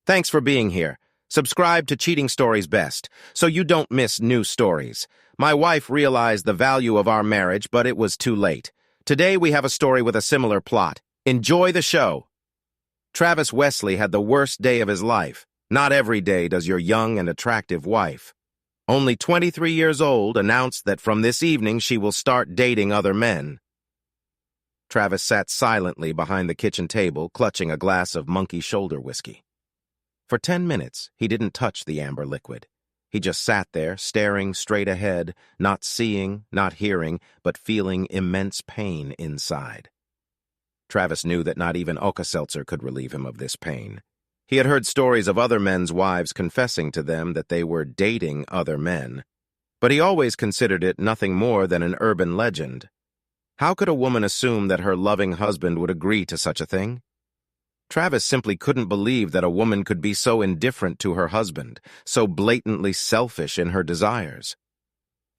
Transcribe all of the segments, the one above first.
Thanks for being here. Subscribe to Cheating Stories Best, so you don't miss new stories. My wife realized the value of our marriage, but it was too late. Today we have a story with a similar plot. Enjoy the show. Travis Wesley had the worst day of his life. Not every day does your young and attractive wife, only 23 years old, announce that from this evening she will start dating other men. Travis sat silently behind the kitchen table, clutching a glass of monkey shoulder whiskey. For 10 minutes, he didn't touch the amber liquid. He just sat there, staring straight ahead, not seeing, not hearing, but feeling immense pain inside. Travis knew that not even Alka-Seltzer could relieve him of this pain. He had heard stories of other men's wives confessing to them that they were dating other men, but he always considered it nothing more than an urban legend. How could a woman assume that her loving husband would agree to such a thing? Travis simply couldn't believe that a woman could be so indifferent to her husband, so blatantly selfish in her desires.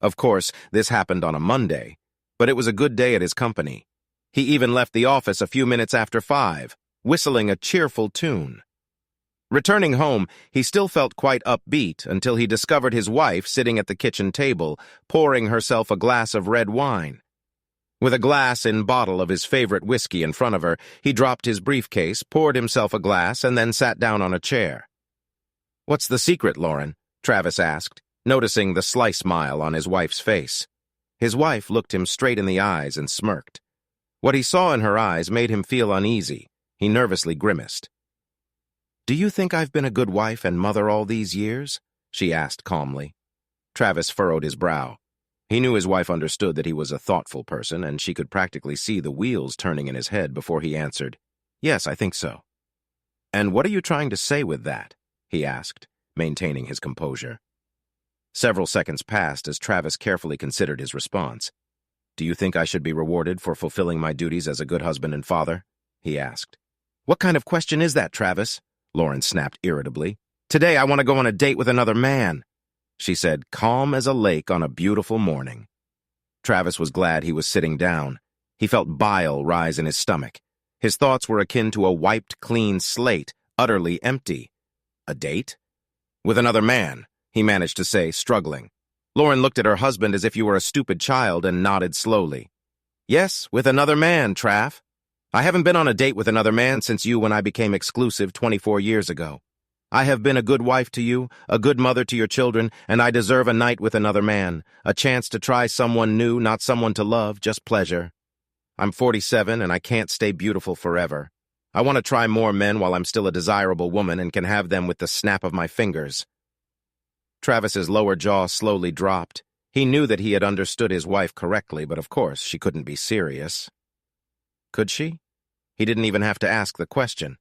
Of course, this happened on a Monday, but it was a good day at his company. He even left the office a few minutes after 5, whistling a cheerful tune. Returning home, he still felt quite upbeat until he discovered his wife sitting at the kitchen table, pouring herself a glass of red wine. With a glass and bottle of his favorite whiskey in front of her, he dropped his briefcase, poured himself a glass, and then sat down on a chair. "What's the secret, Lauren?" Travis asked, noticing the sly smile on his wife's face. His wife looked him straight in the eyes and smirked. What he saw in her eyes made him feel uneasy. He nervously grimaced. "Do you think I've been a good wife and mother all these years?" she asked calmly. Travis furrowed his brow. He knew his wife understood that he was a thoughtful person, and she could practically see the wheels turning in his head before he answered, "Yes, I think so." "And what are you trying to say with that?" he asked, maintaining his composure. Several seconds passed as Travis carefully considered his response. "Do you think I should be rewarded for fulfilling my duties as a good husband and father?" he asked. "What kind of question is that, Travis?" Lauren snapped irritably. "Today I want to go on a date with another man," she said, calm as a lake on a beautiful morning. Travis was glad he was sitting down. He felt bile rise in his stomach. His thoughts were akin to a wiped clean slate, utterly empty. A date? With another man, he managed to say, struggling. Lauren looked at her husband as if he were a stupid child and nodded slowly. "Yes, with another man, Trav. I haven't been on a date with another man since you when I became exclusive 24 years ago. I have been a good wife to you, a good mother to your children, and I deserve a night with another man, a chance to try someone new, not someone to love, just pleasure. I'm 47 and I can't stay beautiful forever. I want to try more men while I'm still a desirable woman and can have them with the snap of my fingers." Travis's lower jaw slowly dropped. He knew that he had understood his wife correctly, but of course she couldn't be serious. Could she? He didn't even have to ask the question.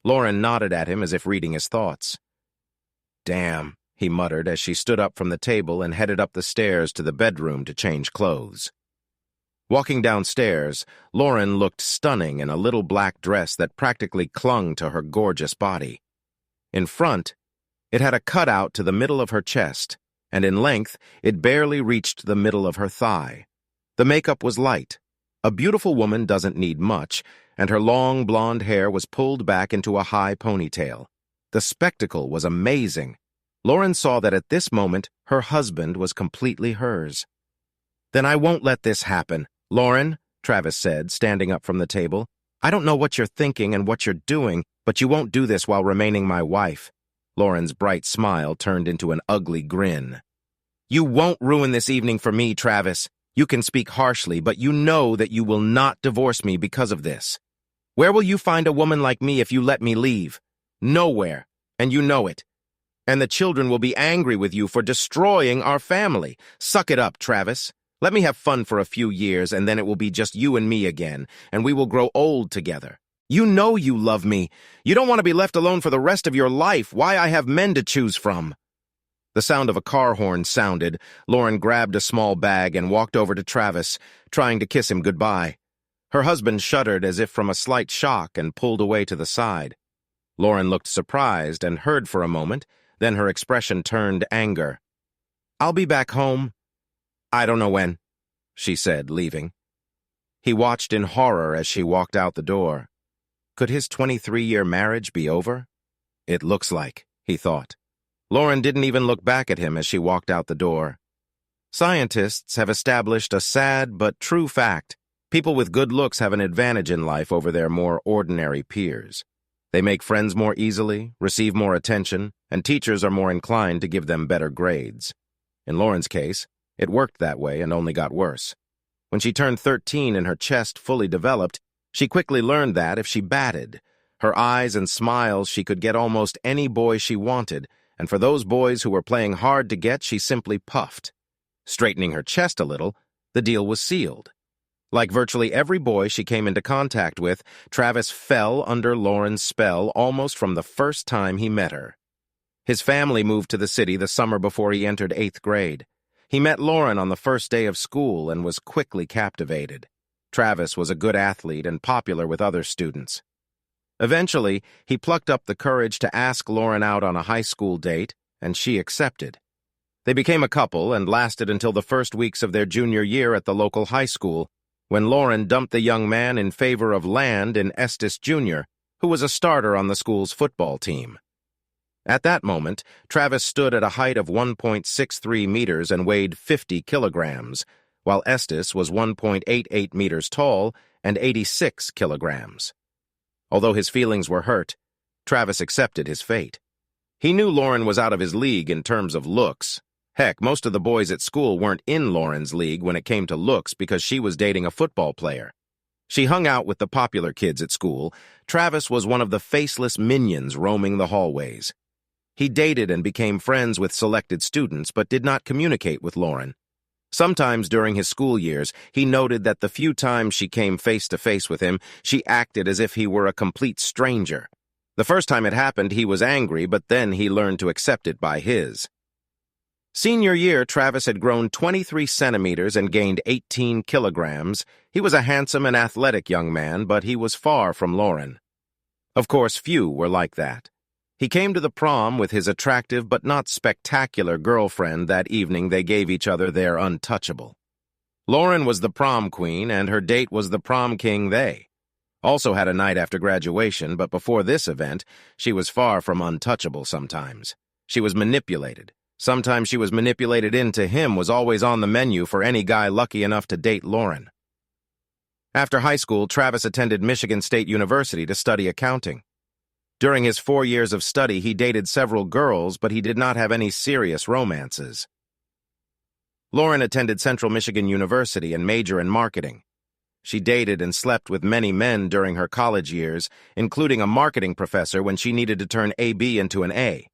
Lauren nodded at him as if reading his thoughts. "Damn," he muttered as she stood up from the table and headed up the stairs to the bedroom to change clothes. Walking downstairs, Lauren looked stunning in a little black dress that practically clung to her gorgeous body. In front, it had a cutout to the middle of her chest, and in length, it barely reached the middle of her thigh. The makeup was light. A beautiful woman doesn't need much, and her long blonde hair was pulled back into a high ponytail. The spectacle was amazing. Lauren saw that at this moment, her husband was completely hers. "Then I won't let this happen. Lauren," Travis said, standing up from the table, "I don't know what you're thinking and what you're doing, but you won't do this while remaining my wife." Lauren's bright smile turned into an ugly grin. "You won't ruin this evening for me, Travis. You can speak harshly, but you know that you will not divorce me because of this. Where will you find a woman like me if you let me leave? Nowhere, and you know it. And the children will be angry with you for destroying our family. Suck it up, Travis. Let me have fun for a few years, and then it will be just you and me again, and we will grow old together. You know you love me. You don't want to be left alone for the rest of your life. Why I have men to choose from." The sound of a car horn sounded. Lauren grabbed a small bag and walked over to Travis, trying to kiss him goodbye. Her husband shuddered as if from a slight shock and pulled away to the side. Lauren looked surprised and heard for a moment, then her expression turned anger. "I'll be back home. I don't know when," she said, leaving. He watched in horror as she walked out the door. Could his 23-year marriage be over? It looks like, he thought. Lauren didn't even look back at him as she walked out the door. Scientists have established a sad but true fact. People with good looks have an advantage in life over their more ordinary peers. They make friends more easily, receive more attention, and teachers are more inclined to give them better grades. In Lauren's case, it worked that way and only got worse. When she turned 13 and her chest fully developed, she quickly learned that if she batted, her eyes and smiles, she could get almost any boy she wanted, and for those boys who were playing hard to get, she simply puffed. Straightening her chest a little, the deal was sealed. Like virtually every boy she came into contact with, Travis fell under Lauren's spell almost from the first time he met her. His family moved to the city the summer before he entered 8th grade. He met Lauren on the first day of school and was quickly captivated. Travis was a good athlete and popular with other students. Eventually, he plucked up the courage to ask Lauren out on a high school date, and she accepted. They became a couple and lasted until the first weeks of their junior year at the local high school, when Lauren dumped the young man in favor of Land in Estes Jr., who was a starter on the school's football team. At that moment, Travis stood at a height of 1.63 meters and weighed 50 kilograms, while Estes was 1.88 meters tall and 86 kilograms. Although his feelings were hurt, Travis accepted his fate. He knew Lauren was out of his league in terms of looks. Heck, most of the boys at school weren't in Lauren's league when it came to looks because she was dating a football player. She hung out with the popular kids at school. Travis was one of the faceless minions roaming the hallways. He dated and became friends with selected students but did not communicate with Lauren. Sometimes during his school years, he noted that the few times she came face-to-face with him, she acted as if he were a complete stranger. The first time it happened, he was angry, but then he learned to accept it by his. Senior year, Travis had grown 23 centimeters and gained 18 kilograms. He was a handsome and athletic young man, but he was far from Lauren. Of course, few were like that. He came to the prom with his attractive but not spectacular girlfriend. That evening they gave each other their untouchable. Lauren was the prom queen, and her date was the prom king. They also had a night after graduation, but before this event, she was far from untouchable sometimes. She was manipulated. Sometimes she was manipulated into him was always on the menu for any guy lucky enough to date Lauren. After high school, Travis attended Michigan State University to study accounting. During his 4 years of study, he dated several girls, but he did not have any serious romances. Lauren attended Central Michigan University and majored in marketing. She dated and slept with many men during her college years, including a marketing professor when she needed to turn AB into an A.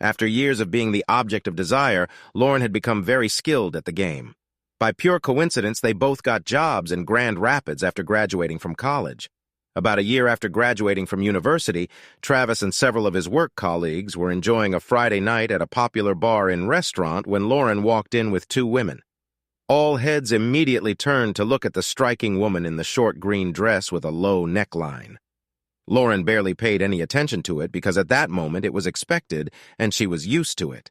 After years of being the object of desire, Lauren had become very skilled at the game. By pure coincidence, they both got jobs in Grand Rapids after graduating from college. About a year after graduating from university, Travis and several of his work colleagues were enjoying a Friday night at a popular bar and restaurant when Lauren walked in with 2 women. All heads immediately turned to look at the striking woman in the short green dress with a low neckline. Lauren barely paid any attention to it because at that moment it was expected and she was used to it.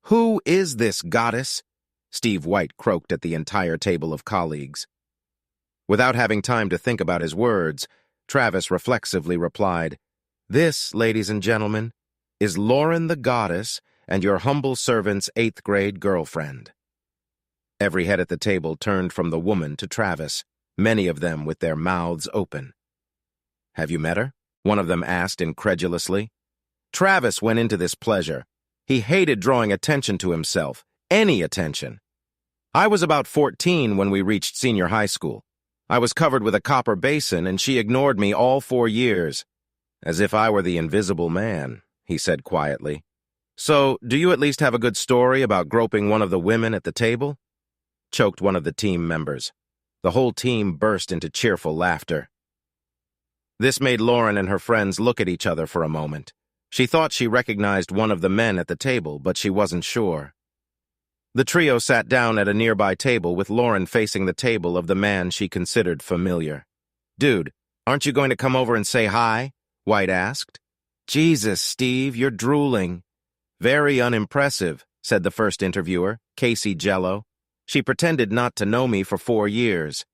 "Who is this goddess?" Steve White croaked at the entire table of colleagues. Without having time to think about his words, Travis reflexively replied, "This, ladies and gentlemen, is Lauren the goddess and your humble servant's 8th grade girlfriend." Every head at the table turned from the woman to Travis, many of them with their mouths open. "Have you met her?" one of them asked incredulously. Travis went into this pleasure. He hated drawing attention to himself, any attention. "I was about 14 when we reached senior high school. I was covered with a copper basin, and she ignored me all 4 years. As if I were the invisible man," he said quietly. "So, do you at least have a good story about groping one of the women at the table?" choked one of the team members. The whole team burst into cheerful laughter. This made Lauren and her friends look at each other for a moment. She thought she recognized one of the men at the table, but she wasn't sure. The trio sat down at a nearby table with Lauren facing the table of the man she considered familiar. "Dude, aren't you going to come over and say hi?" White asked. "Jesus, Steve, you're drooling." "Very unimpressive," said the first interviewer, Casey Jello. "She pretended not to know me for 4 years.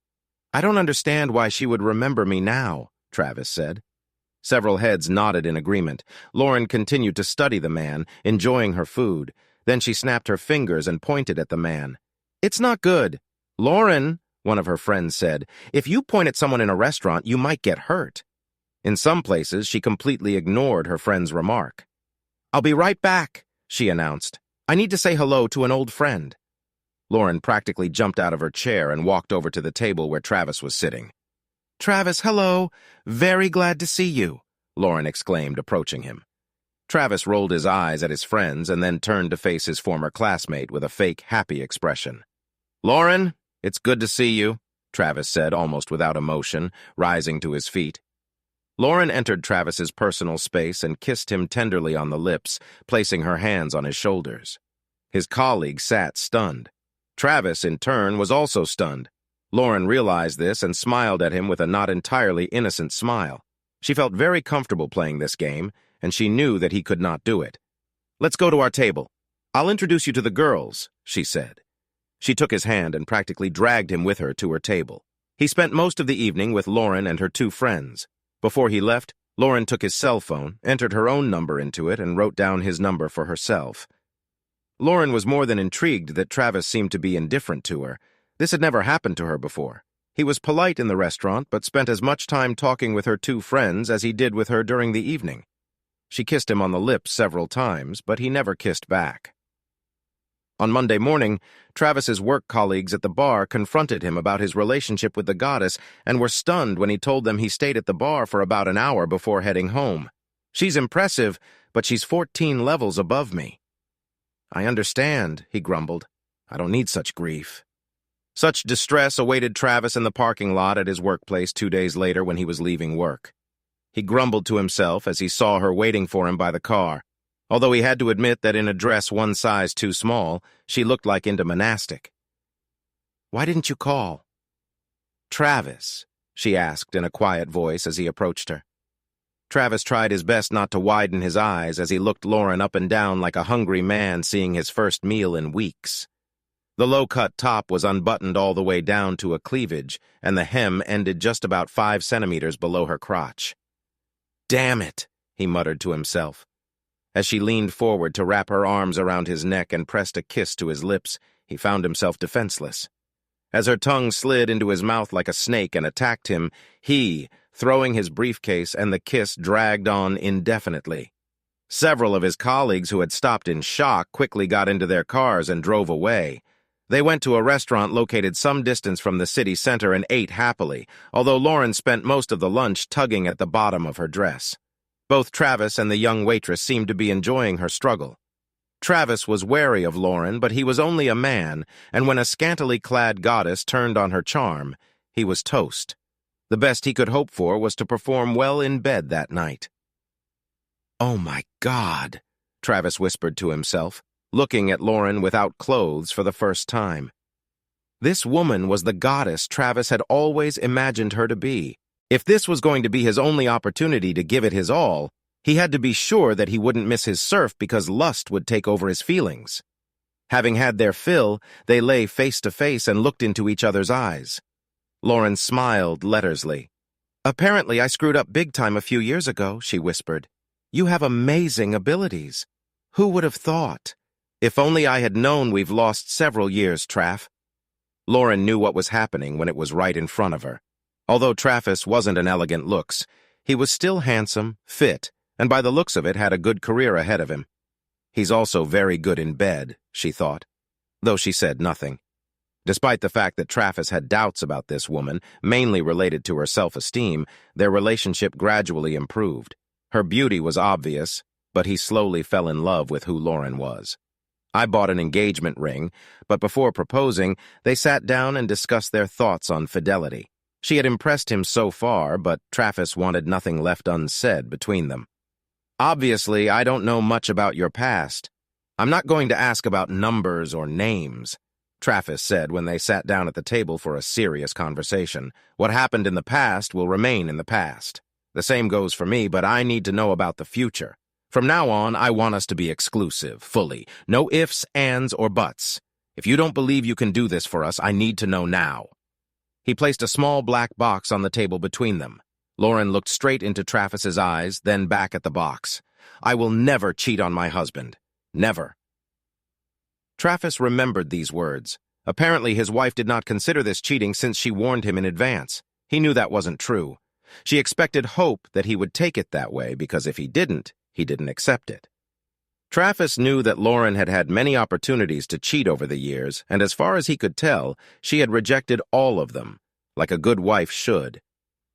I don't understand why she would remember me now," Travis said. Several heads nodded in agreement. Lauren continued to study the man, enjoying her food. Then she snapped her fingers and pointed at the man. "It's not good." "Lauren," one of her friends said, "if you point at someone in a restaurant, you might get hurt." In some places, she completely ignored her friend's remark. "I'll be right back," she announced. "I need to say hello to an old friend." Lauren practically jumped out of her chair and walked over to the table where Travis was sitting. "Travis, hello. Very glad to see you," Lauren exclaimed, approaching him. Travis rolled his eyes at his friends and then turned to face his former classmate with a fake, happy expression. "Lauren, it's good to see you," Travis said, almost without emotion, rising to his feet. Lauren entered Travis's personal space and kissed him tenderly on the lips, placing her hands on his shoulders. His colleague sat stunned. Travis, in turn, was also stunned. Lauren realized this and smiled at him with a not entirely innocent smile. She felt very comfortable playing this game, and she knew that he could not do it. "Let's go to our table. I'll introduce you to the girls," she said. She took his hand and practically dragged him with her to her table. He spent most of the evening with Lauren and her two friends. Before he left, Lauren took his cell phone, entered her own number into it, and wrote down his number for herself. Lauren was more than intrigued that Travis seemed to be indifferent to her. This had never happened to her before. He was polite in the restaurant, but spent as much time talking with her two friends as he did with her during the evening. She kissed him on the lips several times, but he never kissed back. On Monday morning, Travis's work colleagues at the bar confronted him about his relationship with the goddess and were stunned when he told them he stayed at the bar for about an hour before heading home. "She's impressive, but she's 14 levels above me." "I understand," he grumbled. "I don't need such grief." Such distress awaited Travis in the parking lot at his workplace 2 days later when he was leaving work. He grumbled to himself as he saw her waiting for him by the car. Although he had to admit that in a dress one size too small, she looked like into monastic. "Why didn't you call?" "Travis," she asked in a quiet voice as he approached her. Travis tried his best not to widen his eyes as he looked Lauren up and down like a hungry man seeing his first meal in weeks. The low-cut top was unbuttoned all the way down to a cleavage, and the hem ended just about 5 centimeters below her crotch. "Damn it," he muttered to himself. As she leaned forward to wrap her arms around his neck and pressed a kiss to his lips, he found himself defenseless. As her tongue slid into his mouth like a snake and attacked him, he, throwing his briefcase and the kiss, dragged on indefinitely. Several of his colleagues who had stopped in shock quickly got into their cars and drove away. They went to a restaurant located some distance from the city center and ate happily, although Lauren spent most of the lunch tugging at the bottom of her dress. Both Travis and the young waitress seemed to be enjoying her struggle. Travis was wary of Lauren, but he was only a man, and when a scantily clad goddess turned on her charm, he was toast. The best he could hope for was to perform well in bed that night. "Oh my God," Travis whispered to himself, looking at Lauren without clothes for the first time. This woman was the goddess Travis had always imagined her to be. If this was going to be his only opportunity to give it his all, he had to be sure that he wouldn't miss his surf because lust would take over his feelings. Having had their fill, they lay face to face and looked into each other's eyes. Lauren smiled lettersly. "Apparently I screwed up big time a few years ago," she whispered. "You have amazing abilities. Who would have thought? If only I had known we've lost several years, Traff." Lauren knew what was happening when it was right in front of her. Although Travis wasn't an elegant looks, he was still handsome, fit, and by the looks of it had a good career ahead of him. He's also very good in bed, she thought, though she said nothing. Despite the fact that Travis had doubts about this woman, mainly related to her self-esteem, their relationship gradually improved. Her beauty was obvious, but he slowly fell in love with who Lauren was. I bought an engagement ring, but before proposing, they sat down and discussed their thoughts on fidelity. She had impressed him so far, but Travis wanted nothing left unsaid between them. "Obviously, I don't know much about your past. I'm not going to ask about numbers or names," Travis said when they sat down at the table for a serious conversation. "What happened in the past will remain in the past. The same goes for me, but I need to know about the future. From now on, I want us to be exclusive, fully. No ifs, ands, or buts. If you don't believe you can do this for us, I need to know now." He placed a small black box on the table between them. Lauren looked straight into Travis's eyes, then back at the box. "I will never cheat on my husband. Never." Travis remembered these words. Apparently, his wife did not consider this cheating since she warned him in advance. He knew that wasn't true. She expected hope that he would take it that way because if he didn't accept it. Travis knew that Lauren had had many opportunities to cheat over the years, and as far as he could tell, she had rejected all of them, like a good wife should.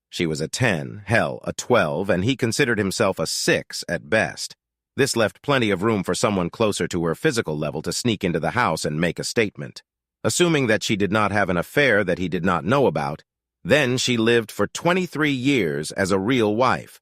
She was a 10, hell, a 12, and he considered himself a 6 at best. This left plenty of room for someone closer to her physical level to sneak into the house and make a statement. Assuming that she did not have an affair that he did not know about, then she lived for 23 years as a real wife.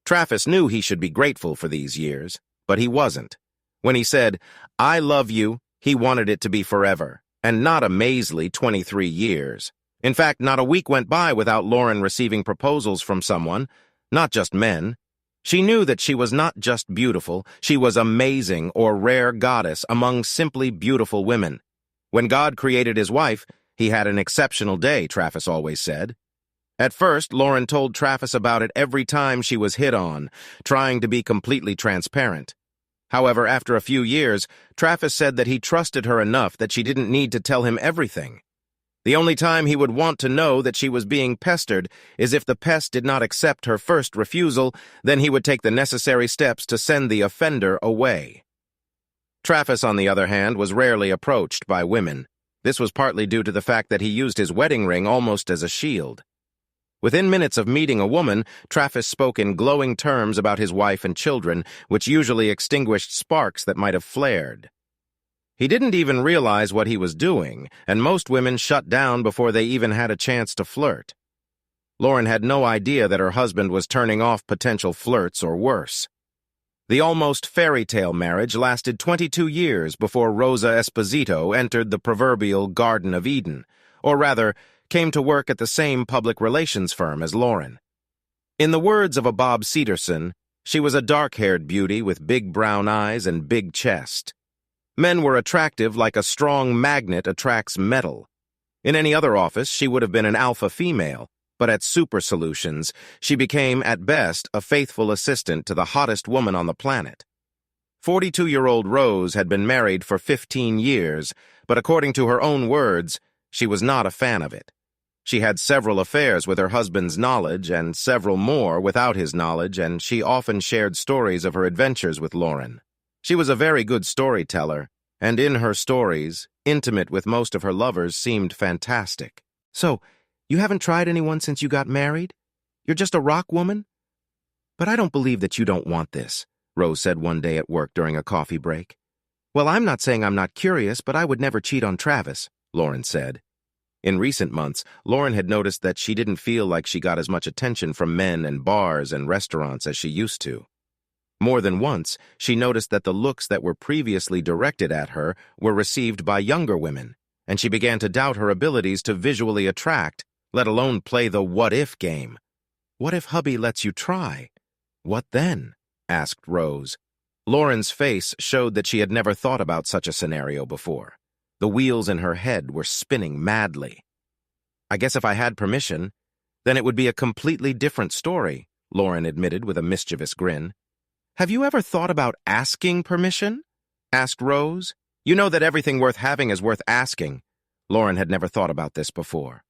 Travis knew he should be grateful for these years, but he wasn't. When he said, "I love you," he wanted it to be forever, and not a measly 23 years. In fact, not a week went by without Lauren receiving proposals from someone, not just men. She knew that she was not just beautiful, she was amazing or rare goddess among simply beautiful women. When God created his wife, he had an exceptional day, Travis always said. At first, Lauren told Travis about it every time she was hit on, trying to be completely transparent. However, after a few years, Travis said that he trusted her enough that she didn't need to tell him everything. The only time he would want to know that she was being pestered is if the pest did not accept her first refusal, then he would take the necessary steps to send the offender away. Travis, on the other hand, was rarely approached by women. This was partly due to the fact that he used his wedding ring almost as a shield. Within minutes of meeting a woman, Travis spoke in glowing terms about his wife and children, which usually extinguished sparks that might have flared. He didn't even realize what he was doing, and most women shut down before they even had a chance to flirt. Lauren had no idea that her husband was turning off potential flirts or worse. The almost fairy tale marriage lasted 22 years before Rosa Esposito entered the proverbial Garden of Eden, or rather, came to work at the same public relations firm as Lauren. In the words of a Bob Cedarson, she was a dark-haired beauty with big brown eyes and big chest. Men were attractive like a strong magnet attracts metal. In any other office, she would have been an alpha female, but at Super Solutions, she became, at best, a faithful assistant to the hottest woman on the planet. 42-year-old Rose had been married for 15 years, but according to her own words, she was not a fan of it. She had several affairs with her husband's knowledge and several more without his knowledge, and she often shared stories of her adventures with Lauren. She was a very good storyteller, and in her stories, intimate with most of her lovers seemed fantastic. "So, you haven't tried anyone since you got married? You're just a rock woman?" "But I don't believe that you don't want this," Rose said one day at work during a coffee break. "Well, I'm not saying I'm not curious, but I would never cheat on Travis," Lauren said. In recent months, Lauren had noticed that she didn't feel like she got as much attention from men and bars and restaurants as she used to. More than once, she noticed that the looks that were previously directed at her were received by younger women, and she began to doubt her abilities to visually attract, let alone play the what-if game. "What if hubby lets you try?" "What then?" asked Rose. Lauren's face showed that she had never thought about such a scenario before. The wheels in her head were spinning madly. "I guess if I had permission, then it would be a completely different story," Lauren admitted with a mischievous grin. "Have you ever thought about asking permission?" asked Rose. "You know that everything worth having is worth asking." Lauren had never thought about this before.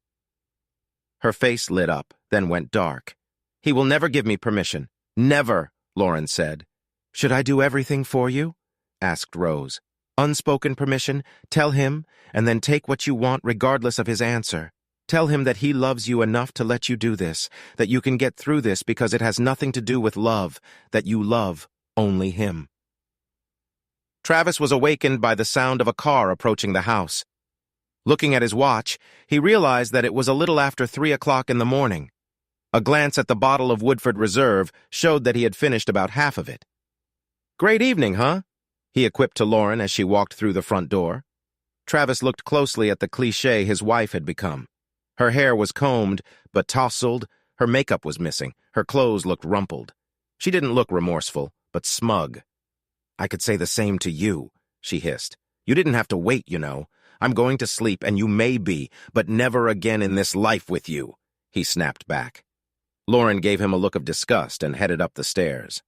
Her face lit up, then went dark. "He will never give me permission. Never," Lauren said. "Should I do everything for you?" asked Rose. "Unspoken permission, tell him, and then take what you want regardless of his answer. Tell him that he loves you enough to let you do this, that you can get through this because it has nothing to do with love, that you love only him." Travis was awakened by the sound of a car approaching the house. Looking at his watch, he realized that it was a little after 3 o'clock in the morning. A glance at the bottle of Woodford Reserve showed that he had finished about half of it. "Great evening, huh?" he equipped to Lauren as she walked through the front door. Travis looked closely at the cliché his wife had become. Her hair was combed, but tousled, her makeup was missing, her clothes looked rumpled. She didn't look remorseful, but smug. "I could say the same to you," she hissed. "You didn't have to wait, you know. I'm going to sleep, and you may be, but never again in this life with you," he snapped back. Lauren gave him a look of disgust and headed up the stairs.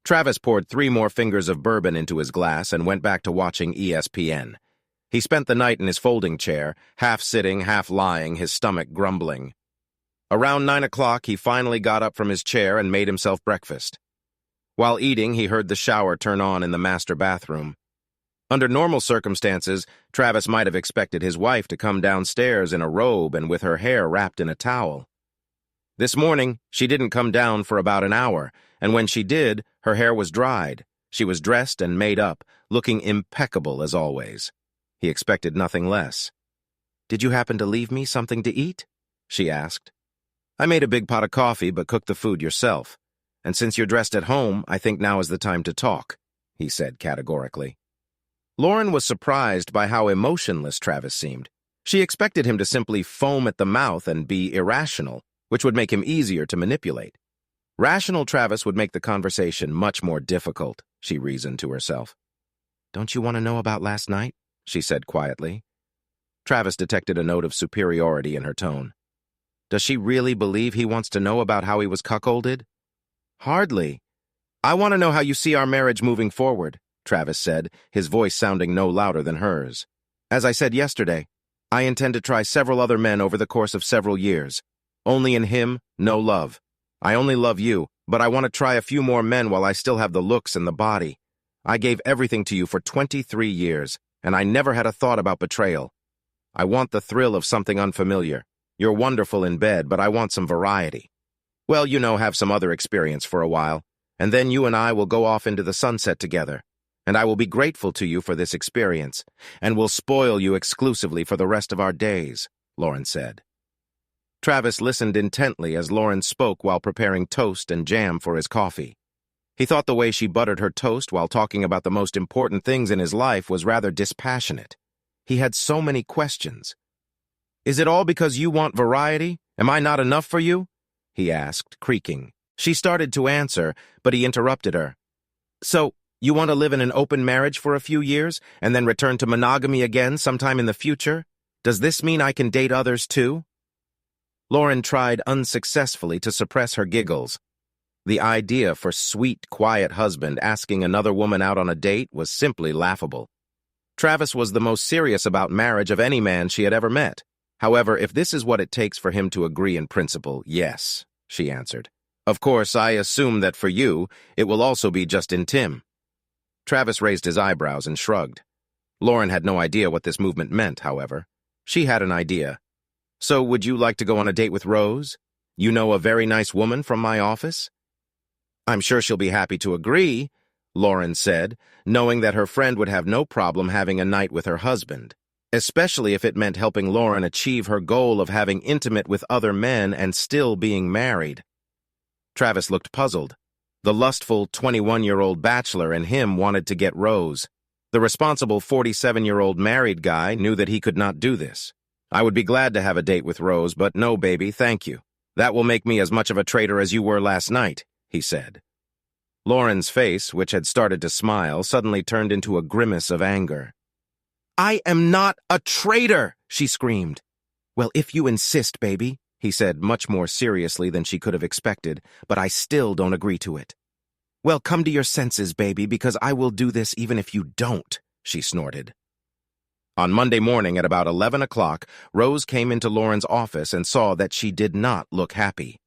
Travis poured 3 more fingers of bourbon into his glass and went back to watching ESPN. He spent the night in his folding chair, half sitting, half lying, his stomach grumbling. Around 9 o'clock, he finally got up from his chair and made himself breakfast. While eating, he heard the shower turn on in the master bathroom. Under normal circumstances, Travis might have expected his wife to come downstairs in a robe and with her hair wrapped in a towel. This morning, she didn't come down for about an hour, and when she did, her hair was dried. She was dressed and made up, looking impeccable as always. He expected nothing less. "Did you happen to leave me something to eat?" she asked. "I made a big pot of coffee, but cooked the food yourself. And since you're dressed at home, I think now is the time to talk," he said categorically. Lauren was surprised by how emotionless Travis seemed. She expected him to simply foam at the mouth and be irrational, which would make him easier to manipulate. Rational Travis would make the conversation much more difficult, she reasoned to herself. "Don't you want to know about last night?" she said quietly. Travis detected a note of superiority in her tone. Does she really believe he wants to know about how he was cuckolded? Hardly. "I want to know how you see our marriage moving forward," Travis said, his voice sounding no louder than hers. "As I said yesterday, I intend to try several other men over the course of several years. Only in him, no love. I only love you, but I want to try a few more men while I still have the looks and the body. I gave everything to you for 23 years, and I never had a thought about betrayal. I want the thrill of something unfamiliar. You're wonderful in bed, but I want some variety. Well, have some other experience for a while, and then you and I will go off into the sunset together, and I will be grateful to you for this experience, and will spoil you exclusively for the rest of our days," Lauren said. Travis listened intently as Lauren spoke while preparing toast and jam for his coffee. He thought the way she buttered her toast while talking about the most important things in his life was rather dispassionate. He had so many questions. "Is it all because you want variety? Am I not enough for you?" he asked, creaking. She started to answer, but he interrupted her. "So, you want to live in an open marriage for a few years, and then return to monogamy again sometime in the future? Does this mean I can date others too?" Lauren tried unsuccessfully to suppress her giggles. The idea for sweet, quiet husband asking another woman out on a date was simply laughable. Travis was the most serious about marriage of any man she had ever met. However, if this is what it takes for him to agree in principle, yes, she answered. "Of course, I assume that for you, it will also be just in Tim." Travis raised his eyebrows and shrugged. Lauren had no idea what this movement meant, however. She had an idea. "So would you like to go on a date with Rose? You know a very nice woman from my office?" "I'm sure she'll be happy to agree," Lauren said, knowing that her friend would have no problem having a night with her husband, especially if it meant helping Lauren achieve her goal of having intimate with other men and still being married. Travis looked puzzled. The lustful 21-year-old bachelor in him wanted to get Rose. The responsible 47-year-old married guy knew that he could not do this. "I would be glad to have a date with Rose, but no, baby, thank you. That will make me as much of a traitor as you were last night," he said. Lauren's face, which had started to smile, suddenly turned into a grimace of anger. "I am not a traitor!" she screamed. "Well, if you insist, baby," he said much more seriously than she could have expected, "but I still don't agree to it." "Well, come to your senses, baby, because I will do this even if you don't," she snorted. On Monday morning at about 11 o'clock, Rose came into Lauren's office and saw that she did not look happy.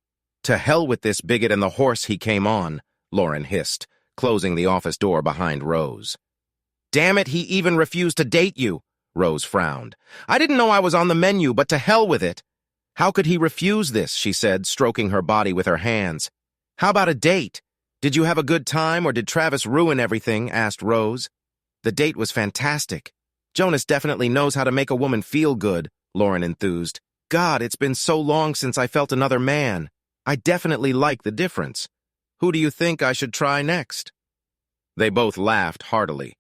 "To hell with this bigot and the horse he came on," Lauren hissed, closing the office door behind Rose. "Damn it, he even refused to date you," Rose frowned. "I didn't know I was on the menu, but to hell with it." "How could he refuse this?" she said, stroking her body with her hands. "How about a date? Did you have a good time, or did Travis ruin everything?" asked Rose. "The date was fantastic. Jonas definitely knows how to make a woman feel good," Lauren enthused. "God, it's been so long since I felt another man. I definitely like the difference. Who do you think I should try next?" They both laughed heartily.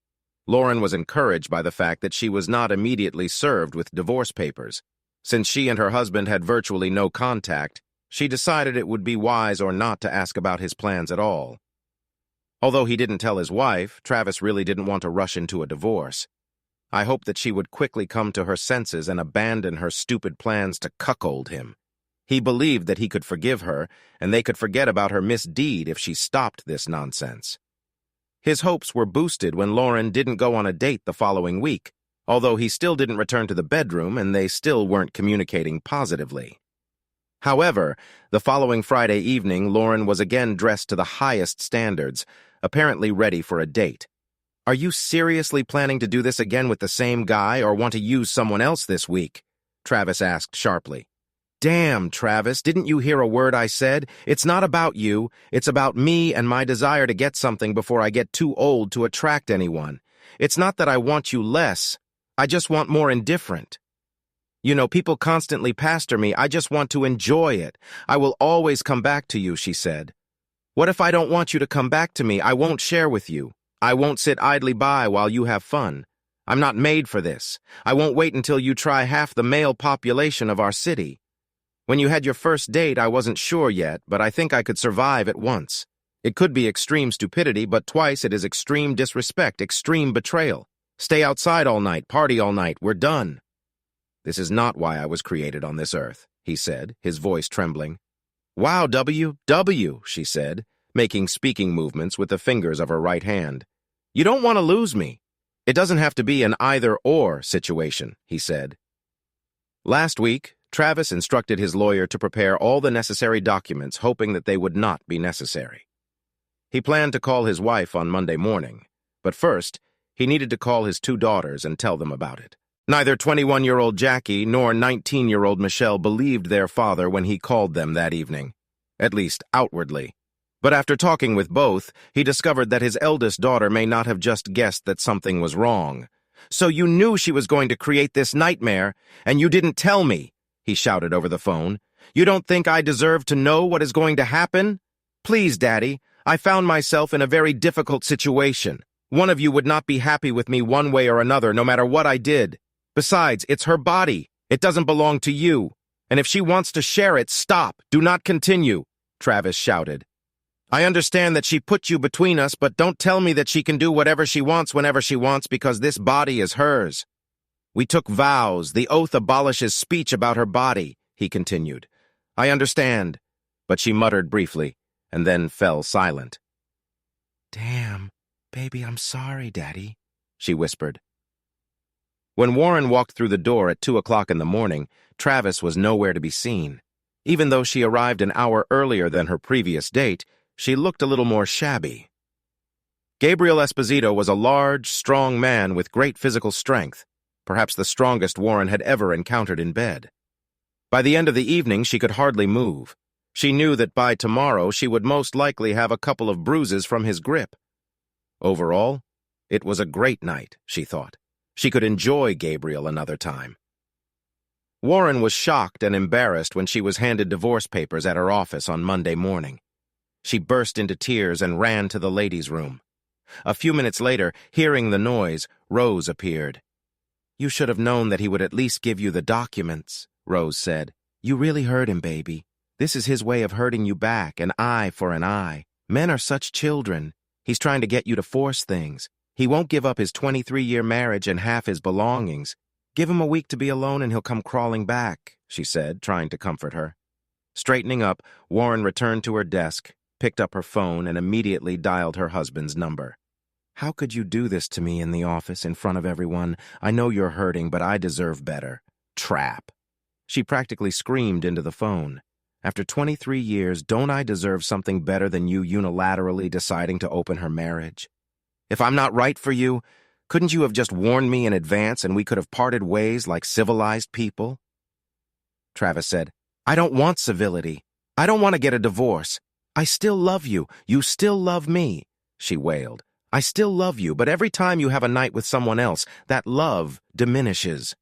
Lauren was encouraged by the fact that she was not immediately served with divorce papers. Since she and her husband had virtually no contact, she decided it would be wise or not to ask about his plans at all. Although he didn't tell his wife, Travis really didn't want to rush into a divorce. I hoped that she would quickly come to her senses and abandon her stupid plans to cuckold him. He believed that he could forgive her, and they could forget about her misdeed if she stopped this nonsense. His hopes were boosted when Lauren didn't go on a date the following week, although he still didn't return to the bedroom and they still weren't communicating positively. However, the following Friday evening, Lauren was again dressed to the highest standards, apparently ready for a date. "Are you seriously planning to do this again with the same guy or want to use someone else this week?" Travis asked sharply. "Damn, Travis, didn't you hear a word I said? It's not about you. It's about me and my desire to get something before I get too old to attract anyone. It's not that I want you less. I just want more indifferent. You know, people constantly pester me. I just want to enjoy it. I will always come back to you," she said. "What if I don't want you to come back to me? I won't share with you. I won't sit idly by while you have fun. I'm not made for this. I won't wait until you try half the male population of our city. When you had your first date, I wasn't sure yet, but I think I could survive at once. It could be extreme stupidity, but twice it is extreme disrespect, extreme betrayal. Stay outside all night, party all night, we're done." "This is not why I was created on this earth," he said, his voice trembling. "Wow, W, she said, making speaking movements with the fingers of her right hand. "You don't want to lose me. It doesn't have to be an either-or situation," he said. Last week, Travis instructed his lawyer to prepare all the necessary documents, hoping that they would not be necessary. He planned to call his wife on Monday morning, but first, he needed to call his 2 daughters and tell them about it. Neither 21-year-old Jackie nor 19-year-old Michelle believed their father when he called them that evening, at least outwardly. But after talking with both, he discovered that his eldest daughter may not have just guessed that something was wrong. "So you knew she was going to create this nightmare, and you didn't tell me," he shouted over the phone. "You don't think I deserve to know what is going to happen? Please, Daddy, I found myself in a very difficult situation. One of you would not be happy with me one way or another, no matter what I did. Besides, it's her body. It doesn't belong to you. And if she wants to share it, stop. Do not continue," Travis shouted. "I understand that she put you between us, but don't tell me that she can do whatever she wants whenever she wants because this body is hers. We took vows. The oath abolishes speech about her body," he continued. "I understand," but she muttered briefly and then fell silent. "Damn, baby, I'm sorry, Daddy," she whispered. When Warren walked through the door at 2 o'clock in the morning, Travis was nowhere to be seen. Even though she arrived an hour earlier than her previous date, she looked a little more shabby. Gabriel Esposito was a large, strong man with great physical strength, perhaps the strongest Warren had ever encountered in bed. By the end of the evening, she could hardly move. She knew that by tomorrow she would most likely have a couple of bruises from his grip. Overall, it was a great night, she thought. She could enjoy Gabriel another time. Warren was shocked and embarrassed when she was handed divorce papers at her office on Monday morning. She burst into tears and ran to the ladies' room. A few minutes later, hearing the noise, Rose appeared. "You should have known that he would at least give you the documents," Rose said. "You really hurt him, baby. This is his way of hurting you back, an eye for an eye. Men are such children. He's trying to get you to force things. He won't give up his 23-year marriage and half his belongings. Give him a week to be alone and he'll come crawling back," she said, trying to comfort her. Straightening up, Warren returned to her desk, picked up her phone, and immediately dialed her husband's number. "How could you do this to me in the office in front of everyone? I know you're hurting, but I deserve better. Trap." She practically screamed into the phone. "After 23 years, don't I deserve something better than you unilaterally deciding to open her marriage? If I'm not right for you, couldn't you have just warned me in advance and we could have parted ways like civilized people?" Travis said, "I don't want civility. I don't want to get a divorce. I still love you. You still love me," she wailed. "I still love you, but every time you have a night with someone else, that love diminishes."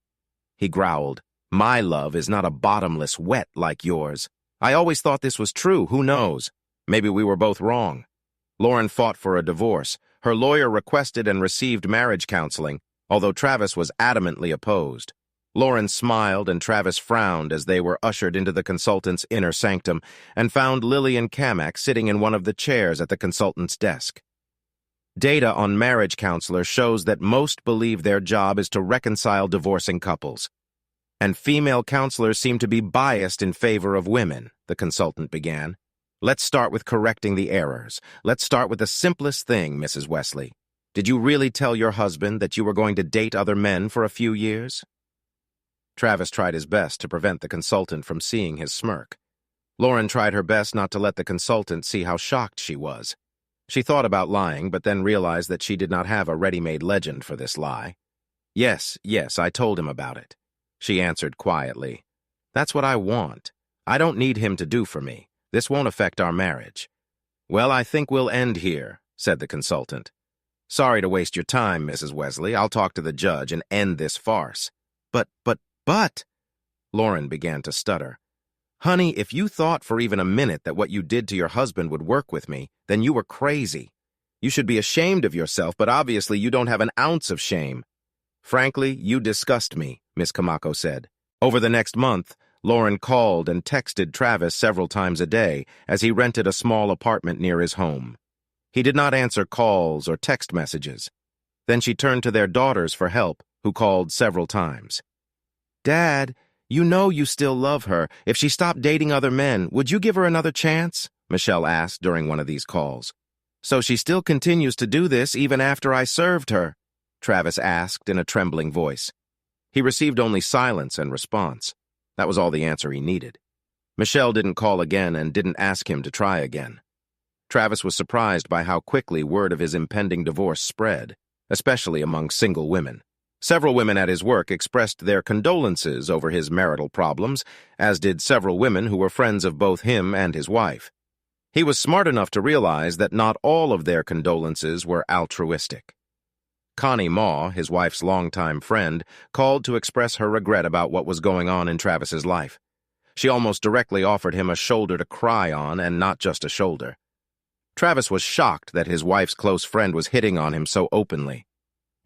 He growled, "My love is not a bottomless wet like yours. I always thought this was true. Who knows? Maybe we were both wrong." Lauren fought for a divorce. Her lawyer requested and received marriage counseling, although Travis was adamantly opposed. Lauren smiled and Travis frowned as they were ushered into the consultant's inner sanctum and found Lillian Kamak sitting in one of the chairs at the consultant's desk. Data on marriage counselors shows that most believe their job is to reconcile divorcing couples. And female counselors seem to be biased in favor of women, the consultant began. Let's start with correcting the errors. Let's start with the simplest thing, Mrs. Wesley. Did you really tell your husband that you were going to date other men for a few years? Travis tried his best to prevent the consultant from seeing his smirk. Lauren tried her best not to let the consultant see how shocked she was. She thought about lying, but then realized that she did not have a ready-made legend for this lie. Yes, I told him about it, she answered quietly. That's what I want. I don't need him to do for me. This won't affect our marriage. Well, I think we'll end here, said the consultant. Sorry to waste your time, Mrs. Wesley. I'll talk to the judge and end this farce. But, Lauren began to stutter. Honey, if you thought for even a minute that what you did to your husband would work with me, then you were crazy. You should be ashamed of yourself, but obviously you don't have an ounce of shame. Frankly, you disgust me, Miss Kamako said. Over the next month, Lauren called and texted Travis several times a day as he rented a small apartment near his home. He did not answer calls or text messages. Then she turned to their daughters for help, who called several times. Dad, you know you still love her. If she stopped dating other men, would you give her another chance? Michelle asked during one of these calls. So she still continues to do this even after I served her? Travis asked in a trembling voice. He received only silence and response. That was all the answer he needed. Michelle didn't call again and didn't ask him to try again. Travis was surprised by how quickly word of his impending divorce spread, especially among single women. Several women at his work expressed their condolences over his marital problems, as did several women who were friends of both him and his wife. He was smart enough to realize that not all of their condolences were altruistic. Connie Maw, his wife's longtime friend, called to express her regret about what was going on in Travis's life. She almost directly offered him a shoulder to cry on, and not just a shoulder. Travis was shocked that his wife's close friend was hitting on him so openly.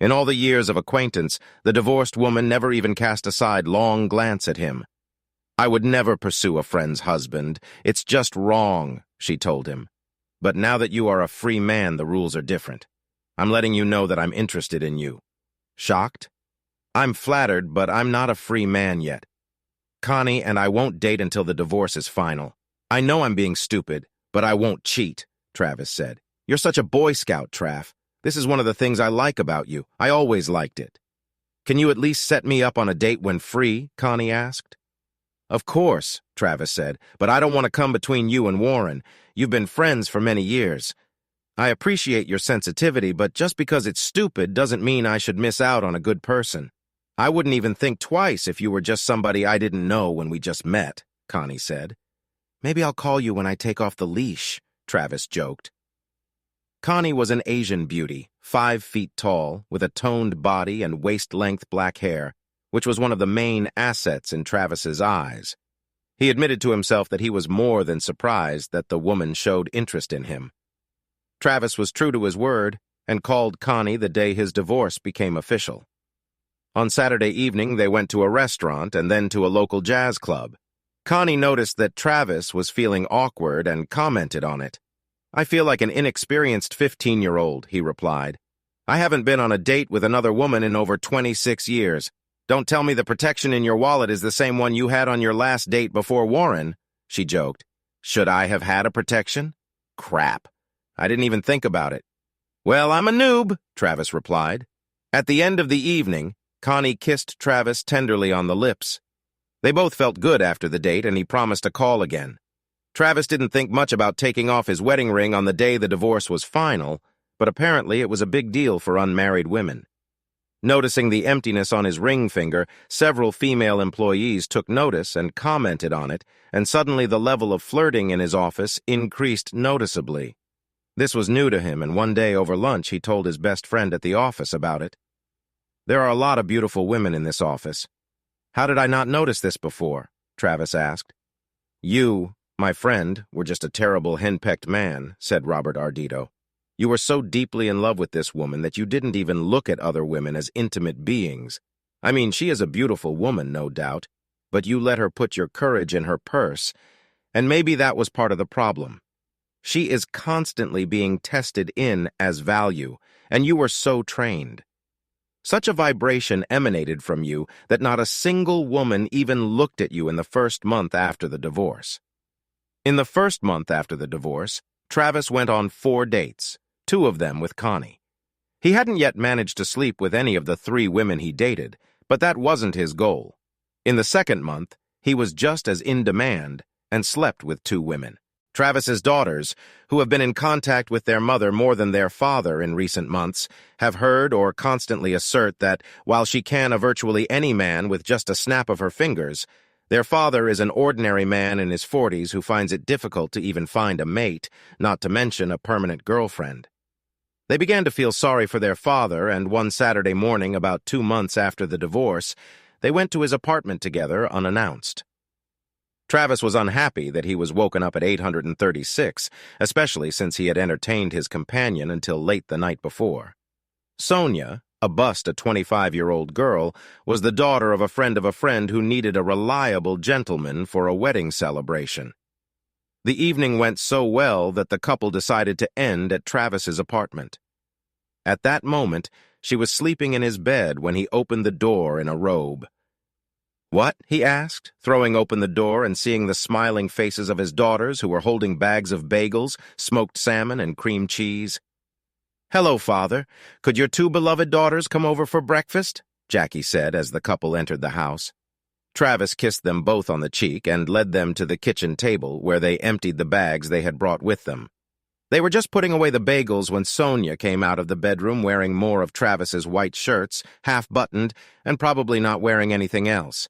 In all the years of acquaintance, the divorced woman never even cast a sidelong glance at him. I would never pursue a friend's husband. It's just wrong, she told him. But now that you are a free man, the rules are different. I'm letting you know that I'm interested in you. Shocked? I'm flattered, but I'm not a free man yet. Connie and I won't date until the divorce is final. I know I'm being stupid, but I won't cheat, Travis said. You're such a Boy Scout, Trav. This is one of the things I like about you. I always liked it. Can you at least set me up on a date when free? Connie asked. Of course, Travis said, but I don't want to come between you and Warren. You've been friends for many years. I appreciate your sensitivity, but just because it's stupid doesn't mean I should miss out on a good person. I wouldn't even think twice if you were just somebody I didn't know when we just met, Connie said. Maybe I'll call you when I take off the leash, Travis joked. Connie was an Asian beauty, 5 feet tall, with a toned body and waist-length black hair, which was one of the main assets in Travis's eyes. He admitted to himself that he was more than surprised that the woman showed interest in him. Travis was true to his word and called Connie the day his divorce became official. On Saturday evening, they went to a restaurant and then to a local jazz club. Connie noticed that Travis was feeling awkward and commented on it. I feel like an inexperienced 15-year-old, he replied. I haven't been on a date with another woman in over 26 years. Don't tell me the protection in your wallet is the same one you had on your last date before Warren, she joked. Should I have had a protection? Crap. I didn't even think about it. Well, I'm a noob, Travis replied. At the end of the evening, Connie kissed Travis tenderly on the lips. They both felt good after the date, and he promised to call again. Travis didn't think much about taking off his wedding ring on the day the divorce was final, but apparently it was a big deal for unmarried women. Noticing the emptiness on his ring finger, several female employees took notice and commented on it, and suddenly the level of flirting in his office increased noticeably. This was new to him, and one day over lunch he told his best friend at the office about it. There are a lot of beautiful women in this office. How did I not notice this before? Travis asked. You, my friend, were just a terrible henpecked man, said Robert Ardito. You were so deeply in love with this woman that you didn't even look at other women as intimate beings. I mean, she is a beautiful woman, no doubt, but you let her put your courage in her purse, and maybe that was part of the problem. She is constantly being tested in as value, and you were so trained. Such a vibration emanated from you that not a single woman even looked at you in the first month after the divorce. In the first month after the divorce, Travis went on 4 dates, 2 of them with Connie. He hadn't yet managed to sleep with any of the 3 women he dated, but that wasn't his goal. In the second month, he was just as in demand and slept with 2 women. Travis's daughters, who have been in contact with their mother more than their father in recent months, have heard or constantly assert that, while she can virtually any man with just a snap of her fingers, their father is an ordinary man in his 40s who finds it difficult to even find a mate, not to mention a permanent girlfriend. They began to feel sorry for their father, and one Saturday morning, about 2 months after the divorce, they went to his apartment together unannounced. Travis was unhappy that he was woken up at 836, especially since he had entertained his companion until late the night before. Sonia, a 25-year-old girl, was the daughter of a friend who needed a reliable gentleman for a wedding celebration. The evening went so well that the couple decided to end at Travis's apartment. At that moment, she was sleeping in his bed when he opened the door in a robe. "What?" he asked, throwing open the door and seeing the smiling faces of his daughters who were holding bags of bagels, smoked salmon, and cream cheese. "Hello, Father. Could your 2 beloved daughters come over for breakfast?" Jackie said as the couple entered the house. Travis kissed them both on the cheek and led them to the kitchen table where they emptied the bags they had brought with them. They were just putting away the bagels when Sonia came out of the bedroom wearing more of Travis's white shirts, half-buttoned, and probably not wearing anything else.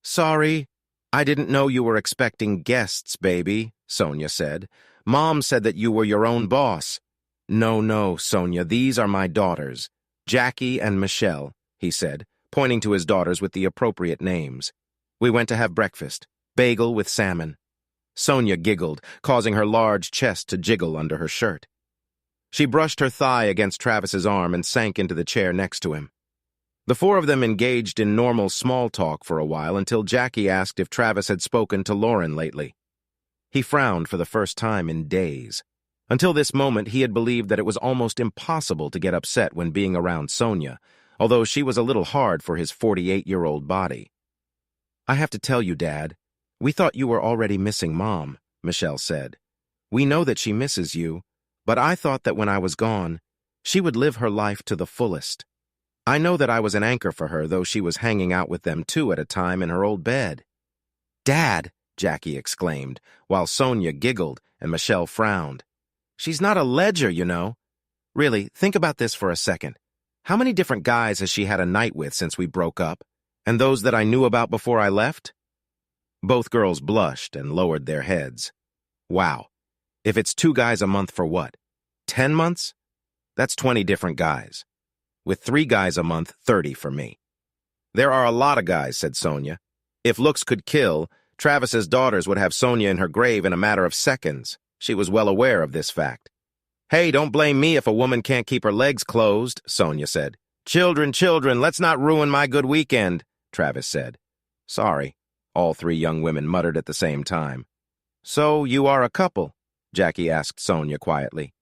"Sorry, I didn't know you were expecting guests, baby," Sonia said. "Mom said that you were your own boss." No, Sonia, these are my daughters, Jackie and Michelle," he said, pointing to his daughters with the appropriate names. "We went to have breakfast, bagel with salmon." Sonia giggled, causing her large chest to jiggle under her shirt. She brushed her thigh against Travis's arm and sank into the chair next to him. The 4 of them engaged in normal small talk for a while until Jackie asked if Travis had spoken to Lauren lately. He frowned for the first time in days. Until this moment, he had believed that it was almost impossible to get upset when being around Sonia, although she was a little hard for his 48-year-old body. "I have to tell you, Dad, we thought you were already missing Mom," Michelle said. "We know that she misses you, but I thought that when I was gone, she would live her life to the fullest. I know that I was an anchor for her, though she was hanging out with them 2 at a time in her old bed." "Dad," Jackie exclaimed, while Sonia giggled and Michelle frowned. "She's not a ledger, you know. Really, think about this for a second. How many different guys has she had a night with since we broke up? And those that I knew about before I left?" Both girls blushed and lowered their heads. Wow. If it's 2 guys a month for what? 10 months? That's 20 different guys. With 3 guys a month, 30 for me. "There are a lot of guys," said Sonia. If looks could kill, Travis's daughters would have Sonia in her grave in a matter of seconds. She was well aware of this fact. "Hey, don't blame me if a woman can't keep her legs closed," Sonia said. Children, let's not ruin my good weekend," Travis said. "Sorry," all 3 young women muttered at the same time. "So you are a couple?" Jackie asked Sonia quietly.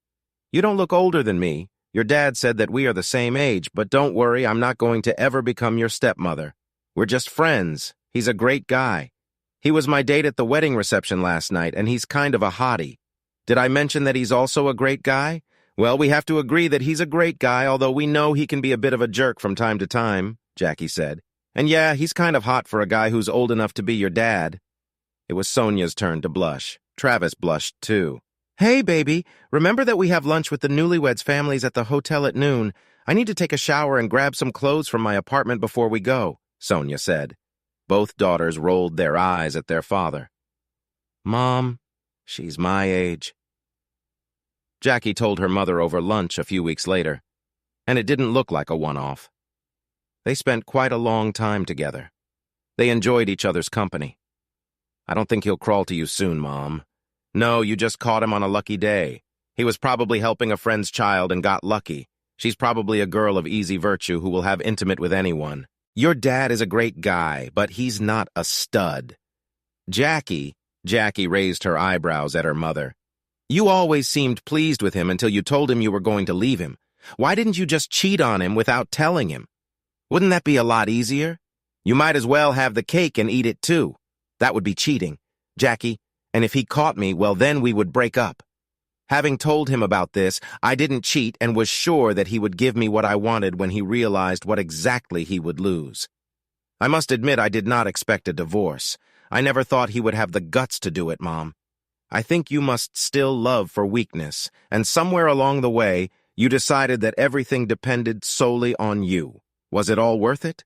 "You don't look older than me. Your dad said that we are the same age, but don't worry, I'm not going to ever become your stepmother. We're just friends. He's a great guy. He was my date at the wedding reception last night, and he's kind of a hottie. Did I mention that he's also a great guy? Well, we have to agree that he's a great guy, although we know he can be a bit of a jerk from time to time," Jackie said. "And yeah, he's kind of hot for a guy who's old enough to be your dad." It was Sonia's turn to blush. Travis blushed too. "Hey, baby, remember that we have lunch with the newlyweds' families at the hotel at noon. I need to take a shower and grab some clothes from my apartment before we go," Sonia said. Both daughters rolled their eyes at their father. "Mom, she's my age." Jackie told her mother over lunch a few weeks later, and it didn't look like a one-off. They spent quite a long time together. They enjoyed each other's company. "I don't think he'll crawl to you soon, Mom. No, you just caught him on a lucky day. He was probably helping a friend's child and got lucky. She's probably a girl of easy virtue who will have intimate with anyone. Your dad is a great guy, but he's not a stud." Jackie raised her eyebrows at her mother. "You always seemed pleased with him until you told him you were going to leave him. Why didn't you just cheat on him without telling him? Wouldn't that be a lot easier? You might as well have the cake and eat it too. That would be cheating, Jackie, and if he caught me, well, then we would break up. Having told him about this, I didn't cheat and was sure that he would give me what I wanted when he realized what exactly he would lose. I must admit I did not expect a divorce. I never thought he would have the guts to do it, Mom. I think you must still love for weakness, and somewhere along the way, you decided that everything depended solely on you. Was it all worth it?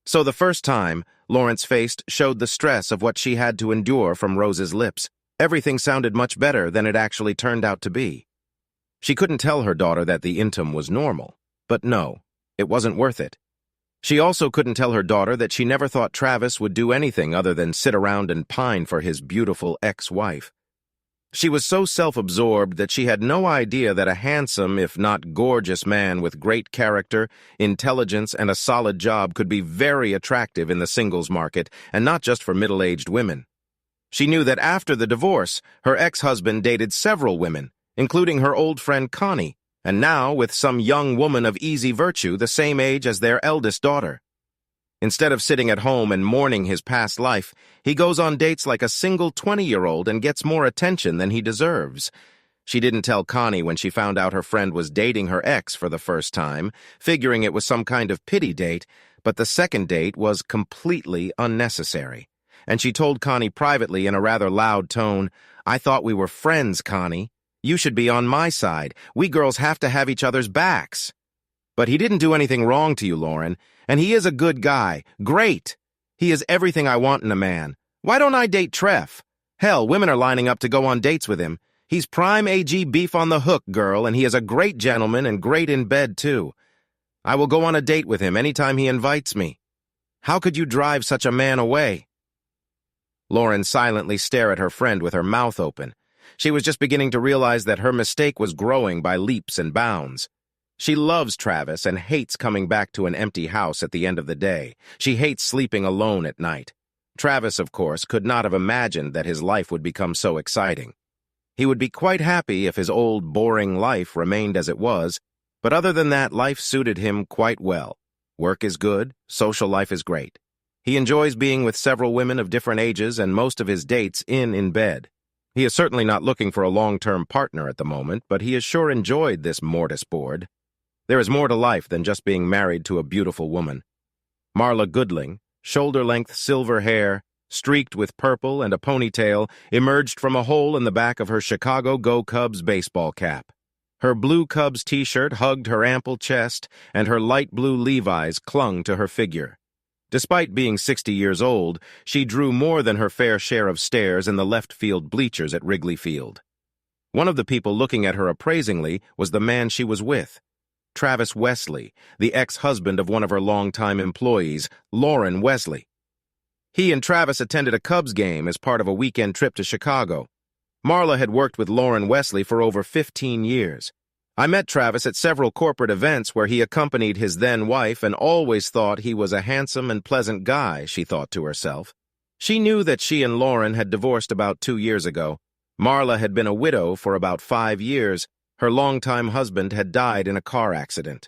So the first time, Lawrence faced showed the stress of what she had to endure from Rose's lips. Everything sounded much better than it actually turned out to be. She couldn't tell her daughter that the intim was normal, but no, it wasn't worth it. She also couldn't tell her daughter that she never thought Travis would do anything other than sit around and pine for his beautiful ex-wife. She was so self-absorbed that she had no idea that a handsome, if not gorgeous man with great character, intelligence, and a solid job could be very attractive in the singles market, and not just for middle-aged women. She knew that after the divorce, her ex-husband dated several women, including her old friend Connie, and now with some young woman of easy virtue the same age as their eldest daughter. Instead of sitting at home and mourning his past life, he goes on dates like a single 20-year-old and gets more attention than he deserves. She didn't tell Connie when she found out her friend was dating her ex for the first time, figuring it was some kind of pity date, but the second date was completely unnecessary. And she told Connie privately in a rather loud tone, "I thought we were friends, Connie. You should be on my side. We girls have to have each other's backs." But he didn't do anything wrong to you, Lauren, and he is a good guy. Great. He is everything I want in a man. Why don't I date Treff? Hell, women are lining up to go on dates with him. He's prime AG beef on the hook, girl, and he is a great gentleman and great in bed, too. I will go on a date with him anytime he invites me. How could you drive such a man away? Lauren silently stared at her friend with her mouth open. She was just beginning to realize that her mistake was growing by leaps and bounds. She loves Travis and hates coming back to an empty house at the end of the day. She hates sleeping alone at night. Travis, of course, could not have imagined that his life would become so exciting. He would be quite happy if his old, boring life remained as it was, but other than that, life suited him quite well. Work is good, social life is great. He enjoys being with several women of different ages and most of his dates in bed. He is certainly not looking for a long-term partner at the moment, but he has sure enjoyed this smorgasbord. There is more to life than just being married to a beautiful woman. Marla Goodling, shoulder-length silver hair, streaked with purple and a ponytail, emerged from a hole in the back of her Chicago Go Cubs baseball cap. Her blue Cubs t-shirt hugged her ample chest, and her light blue Levi's clung to her figure. Despite being 60 years old, she drew more than her fair share of stares in the left-field bleachers at Wrigley Field. One of the people looking at her appraisingly was the man she was with, Travis Wesley, the ex-husband of one of her longtime employees, Lauren Wesley. He and Travis attended a Cubs game as part of a weekend trip to Chicago. Marla had worked with Lauren Wesley for over 15 years. I met Travis at several corporate events where he accompanied his then-wife and always thought he was a handsome and pleasant guy, she thought to herself. She knew that she and Lauren had divorced about 2 years ago. Marla had been a widow for about 5 years. Her longtime husband had died in a car accident.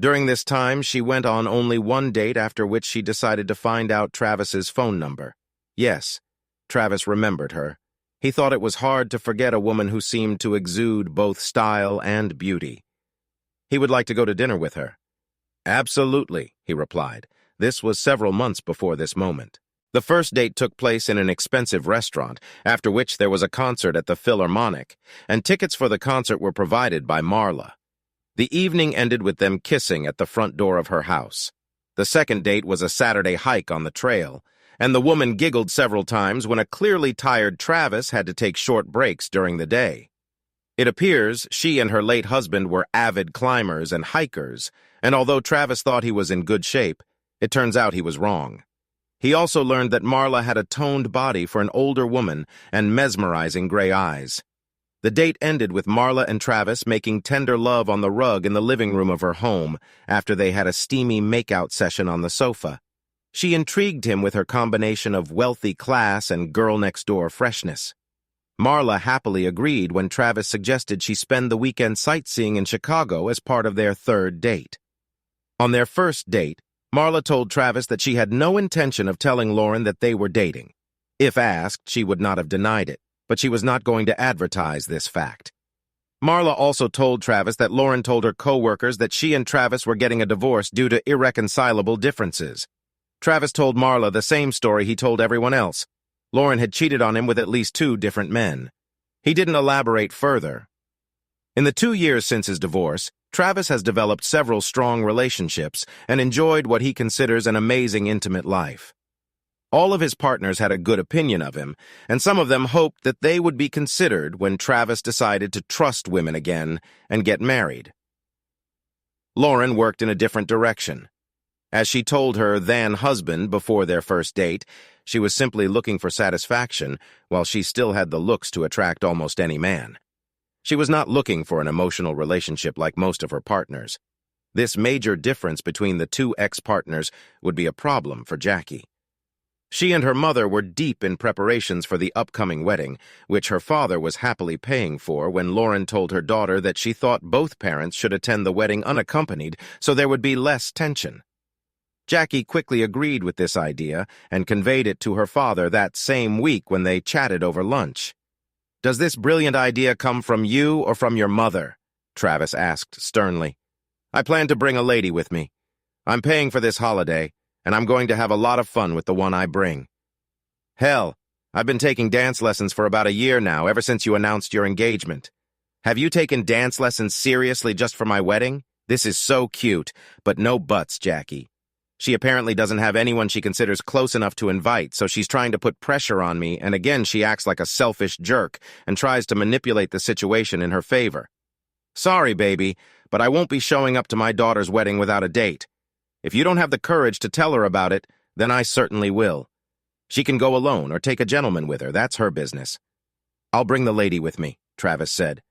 During this time, she went on only one date, after which she decided to find out Travis's phone number. Yes, Travis remembered her. He thought it was hard to forget a woman who seemed to exude both style and beauty. He would like to go to dinner with her. Absolutely, he replied. This was several months before this moment. The first date took place in an expensive restaurant, after which there was a concert at the Philharmonic, and tickets for the concert were provided by Marla. The evening ended with them kissing at the front door of her house. The second date was a Saturday hike on the trail, and the woman giggled several times when a clearly tired Travis had to take short breaks during the day. It appears she and her late husband were avid climbers and hikers, and although Travis thought he was in good shape, it turns out he was wrong. He also learned that Marla had a toned body for an older woman and mesmerizing gray eyes. The date ended with Marla and Travis making tender love on the rug in the living room of her home after they had a steamy make-out session on the sofa. She intrigued him with her combination of wealthy class and girl-next-door freshness. Marla happily agreed when Travis suggested she spend the weekend sightseeing in Chicago as part of their third date. On their first date, Marla told Travis that she had no intention of telling Lauren that they were dating. If asked, she would not have denied it, but she was not going to advertise this fact. Marla also told Travis that Lauren told her co-workers that she and Travis were getting a divorce due to irreconcilable differences. Travis told Marla the same story he told everyone else. Lauren had cheated on him with at least 2 different men. He didn't elaborate further. In the 2 years since his divorce, Travis has developed several strong relationships and enjoyed what he considers an amazing intimate life. All of his partners had a good opinion of him, and some of them hoped that they would be considered when Travis decided to trust women again and get married. Lauren worked in a different direction. As she told her then-husband before their first date, she was simply looking for satisfaction while she still had the looks to attract almost any man. She was not looking for an emotional relationship like most of her partners. This major difference between the 2 ex-partners would be a problem for Jackie. She and her mother were deep in preparations for the upcoming wedding, which her father was happily paying for when Lauren told her daughter that she thought both parents should attend the wedding unaccompanied so there would be less tension. Jackie quickly agreed with this idea and conveyed it to her father that same week when they chatted over lunch. "Does this brilliant idea come from you or from your mother?" Travis asked sternly. "I plan to bring a lady with me. I'm paying for this holiday, and I'm going to have a lot of fun with the one I bring." "Hell, I've been taking dance lessons for about a year now, ever since you announced your engagement. Have you taken dance lessons seriously just for my wedding? This is so cute, but no buts, Jackie. She apparently doesn't have anyone she considers close enough to invite, so she's trying to put pressure on me, and again she acts like a selfish jerk and tries to manipulate the situation in her favor. Sorry, baby, but I won't be showing up to my daughter's wedding without a date. If you don't have the courage to tell her about it, then I certainly will. She can go alone or take a gentleman with her, that's her business." "I'll bring the lady with me," Travis said.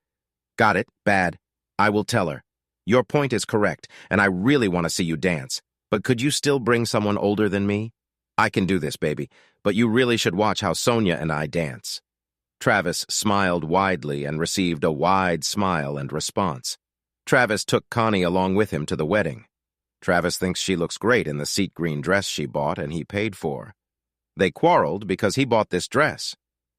"Got it, bad. I will tell her. Your point is correct, and I really want to see you dance. But could you still bring someone older than me? I can do this, baby, but you really should watch how Sonia and I dance." Travis smiled widely and received a wide smile and response. Travis took Connie along with him to the wedding. Travis thinks she looks great in the seat green dress she bought and he paid for. They quarreled because he bought this dress.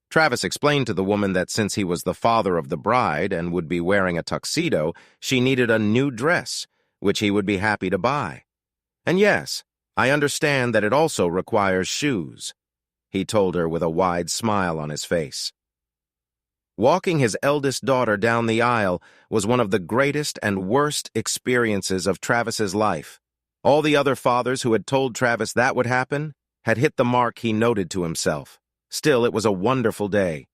Travis explained to the woman that since he was the father of the bride and would be wearing a tuxedo, she needed a new dress, which he would be happy to buy. "And yes, I understand that it also requires shoes," he told her with a wide smile on his face. Walking his eldest daughter down the aisle was one of the greatest and worst experiences of Travis's life. All the other fathers who had told Travis that would happen had hit the mark he noted to himself. Still, it was a wonderful day.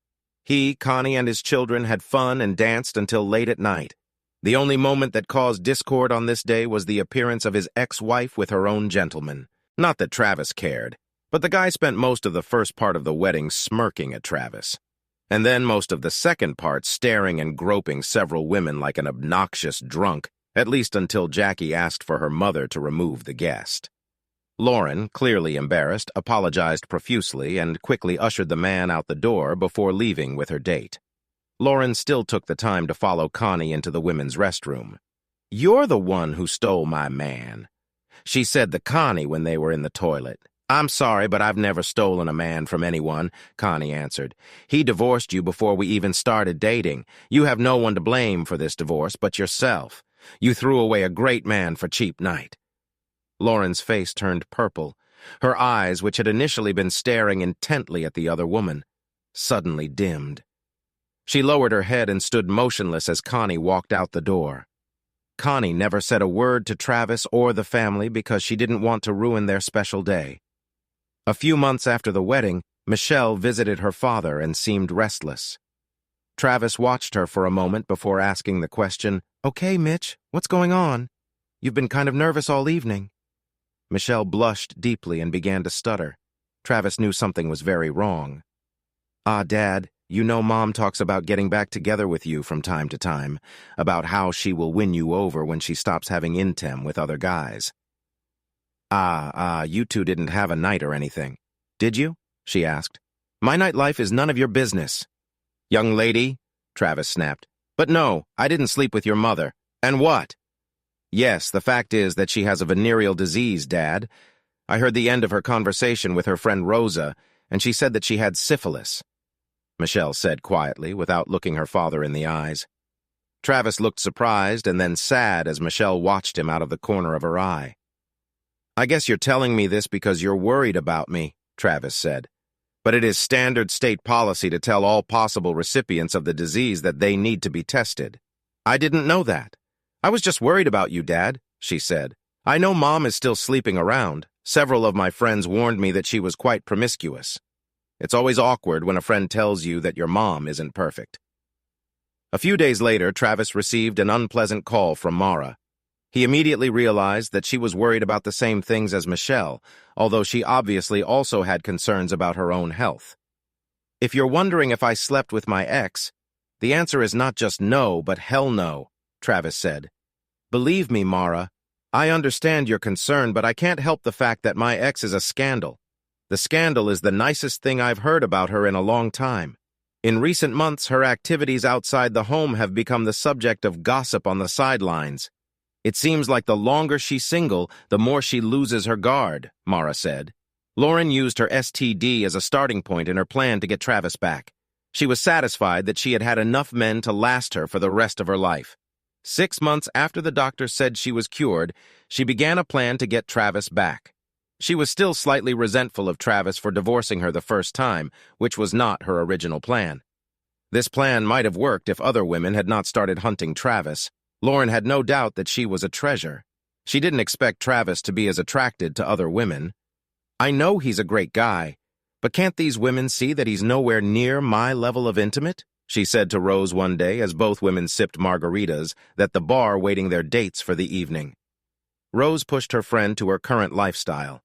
He, Connie, and his children had fun and danced until late at night. The only moment that caused discord on this day was the appearance of his ex-wife with her own gentleman. Not that Travis cared, but the guy spent most of the first part of the wedding smirking at Travis, and then most of the second part staring and groping several women like an obnoxious drunk, at least until Jackie asked for her mother to remove the guest. Lauren, clearly embarrassed, apologized profusely and quickly ushered the man out the door before leaving with her date. Lauren still took the time to follow Connie into the women's restroom. "You're the one who stole my man," she said to Connie when they were in the toilet. "I'm sorry, but I've never stolen a man from anyone," Connie answered. "He divorced you before we even started dating. You have no one to blame for this divorce but yourself. You threw away a great man for cheap night." Lauren's face turned purple. Her eyes, which had initially been staring intently at the other woman, suddenly dimmed. She lowered her head and stood motionless as Connie walked out the door. Connie never said a word to Travis or the family because she didn't want to ruin their special day. A few months after the wedding, Michelle visited her father and seemed restless. Travis watched her for a moment before asking the question, "Okay, Mitch, what's going on? You've been kind of nervous all evening." Michelle blushed deeply and began to stutter. Travis knew something was very wrong. Dad, you know Mom talks about getting back together with you from time to time, about how she will win you over when she stops having intim with other guys." You two didn't have a night or anything, did you?" she asked. "My nightlife is none of your business." Young lady, Travis snapped. But no, I didn't sleep with your mother. And what? Yes, the fact is that she has a venereal disease, Dad. I heard the end of her conversation with her friend Rosa, and she said that she had syphilis, Michelle said quietly, without looking her father in the eyes. Travis looked surprised and then sad as Michelle watched him out of the corner of her eye. I guess you're telling me this because you're worried about me, Travis said. But it is standard state policy to tell all possible recipients of the disease that they need to be tested. I didn't know that. I was just worried about you, Dad, she said. I know Mom is still sleeping around. Several of my friends warned me that she was quite promiscuous. It's always awkward when a friend tells you that your mom isn't perfect. A few days later, Travis received an unpleasant call from Mara. He immediately realized that she was worried about the same things as Michelle, although she obviously also had concerns about her own health. If you're wondering if I slept with my ex, the answer is not just no, but hell no, Travis said. Believe me, Mara, I understand your concern, but I can't help the fact that my ex is a scandal. The scandal is the nicest thing I've heard about her in a long time. In recent months, her activities outside the home have become the subject of gossip on the sidelines. It seems like the longer she's single, the more she loses her guard, Mara said. Lauren used her STD as a starting point in her plan to get Travis back. She was satisfied that she had had enough men to last her for the rest of her life. 6 months after the doctor said she was cured, she began a plan to get Travis back. She was still slightly resentful of Travis for divorcing her the first time, which was not her original plan. This plan might have worked if other women had not started hunting Travis. Lauren had no doubt that she was a treasure. She didn't expect Travis to be as attracted to other women. I know he's a great guy, but can't these women see that he's nowhere near my level of intimate? She said to Rose one day as both women sipped margaritas at the bar waiting their dates for the evening. Rose pushed her friend to her current lifestyle.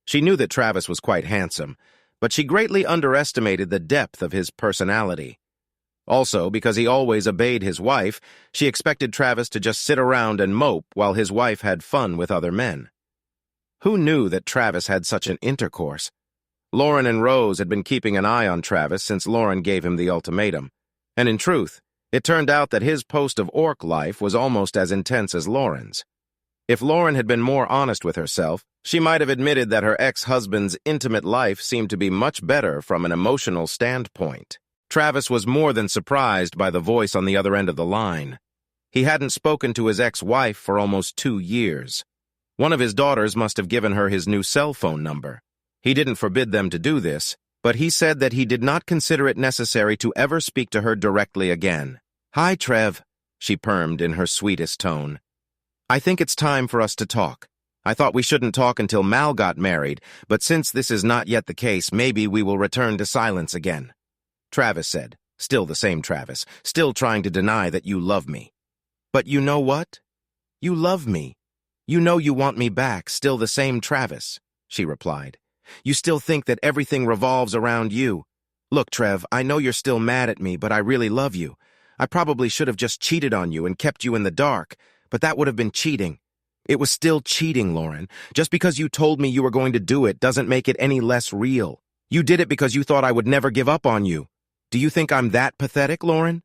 She knew that Travis was quite handsome, but she greatly underestimated the depth of his personality. Also, because he always obeyed his wife, she expected Travis to just sit around and mope while his wife had fun with other men. Who knew that Travis had such an intercourse? Lauren and Rose had been keeping an eye on Travis since Lauren gave him the ultimatum. And in truth, it turned out that his post-of-orc life was almost as intense as Lauren's. If Lauren had been more honest with herself, she might have admitted that her ex-husband's intimate life seemed to be much better from an emotional standpoint. Travis was more than surprised by the voice on the other end of the line. He hadn't spoken to his ex-wife for almost 2 years. One of his daughters must have given her his new cell phone number. He didn't forbid them to do this, but he said that he did not consider it necessary to ever speak to her directly again. "Hi, Trev," she permed in her sweetest tone. "I think it's time for us to talk. I thought we shouldn't talk until Mal got married, but since this is not yet the case, maybe we will return to silence again." Travis said, still the same Travis, still trying to deny that you love me. "But you know what? You love me. You know you want me back, still the same Travis," she replied. "You still think that everything revolves around you. Look, Trev, I know you're still mad at me, but I really love you. I probably should have just cheated on you and kept you in the dark, but that would have been cheating. It was still cheating, Lauren. Just because you told me you were going to do it doesn't make it any less real. You did it because you thought I would never give up on you. Do you think I'm that pathetic, Lauren?"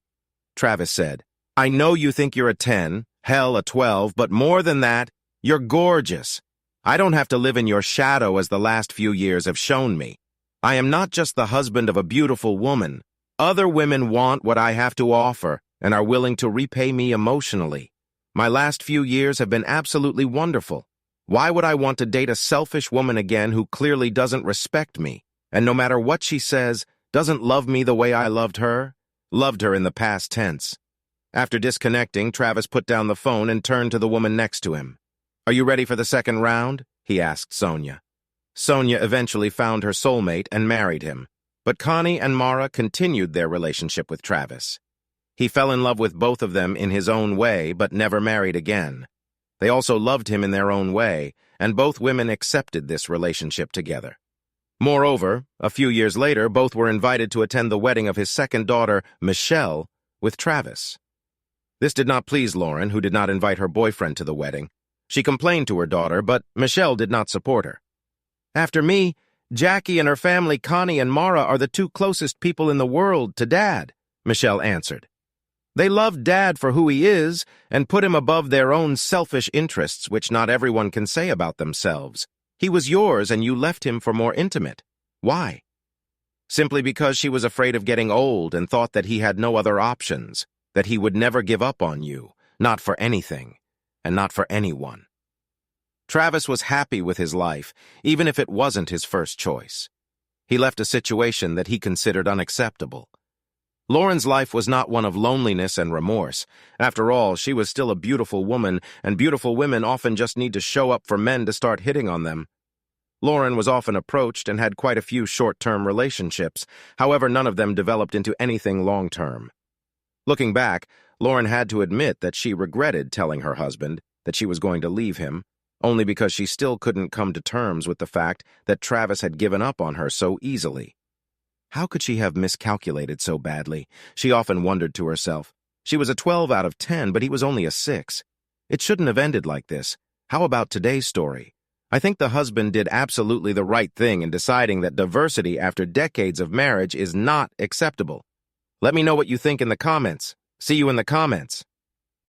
Travis said, "I know you think you're a 10, hell, a 12, but more than that, you're gorgeous. I don't have to live in your shadow as the last few years have shown me. I am not just the husband of a beautiful woman. Other women want what I have to offer and are willing to repay me emotionally. My last few years have been absolutely wonderful. Why would I want to date a selfish woman again who clearly doesn't respect me, and no matter what she says, doesn't love me the way I loved her? Loved her in the past tense." After disconnecting, Travis put down the phone and turned to the woman next to him. "Are you ready for the second round?" he asked Sonia. Sonia eventually found her soulmate and married him, but Connie and Mara continued their relationship with Travis. He fell in love with both of them in his own way, but never married again. They also loved him in their own way, and both women accepted this relationship together. Moreover, a few years later, both were invited to attend the wedding of his second daughter, Michelle, with Travis. This did not please Lauren, who did not invite her boyfriend to the wedding. She complained to her daughter, but Michelle did not support her. "After me, Jackie and her family, Connie and Mara, are the 2 closest people in the world to Dad," Michelle answered. They loved Dad for who he is and put him above their own selfish interests, which not everyone can say about themselves. He was yours and you left him for more intimate. Why? Simply because she was afraid of getting old and thought that he had no other options, that he would never give up on you, not for anything, and not for anyone. Travis was happy with his life, even if it wasn't his first choice. He left a situation that he considered unacceptable. Lauren's life was not one of loneliness and remorse. After all, she was still a beautiful woman, and beautiful women often just need to show up for men to start hitting on them. Lauren was often approached and had quite a few short-term relationships. However, none of them developed into anything long-term. Looking back, Lauren had to admit that she regretted telling her husband that she was going to leave him, only because she still couldn't come to terms with the fact that Travis had given up on her so easily. How could she have miscalculated so badly? She often wondered to herself. She was a 12 out of 10, but he was only a 6. It shouldn't have ended like this. How about today's story? I think the husband did absolutely the right thing in deciding that diversity after decades of marriage is not acceptable. Let me know what you think in the comments. See you in the comments.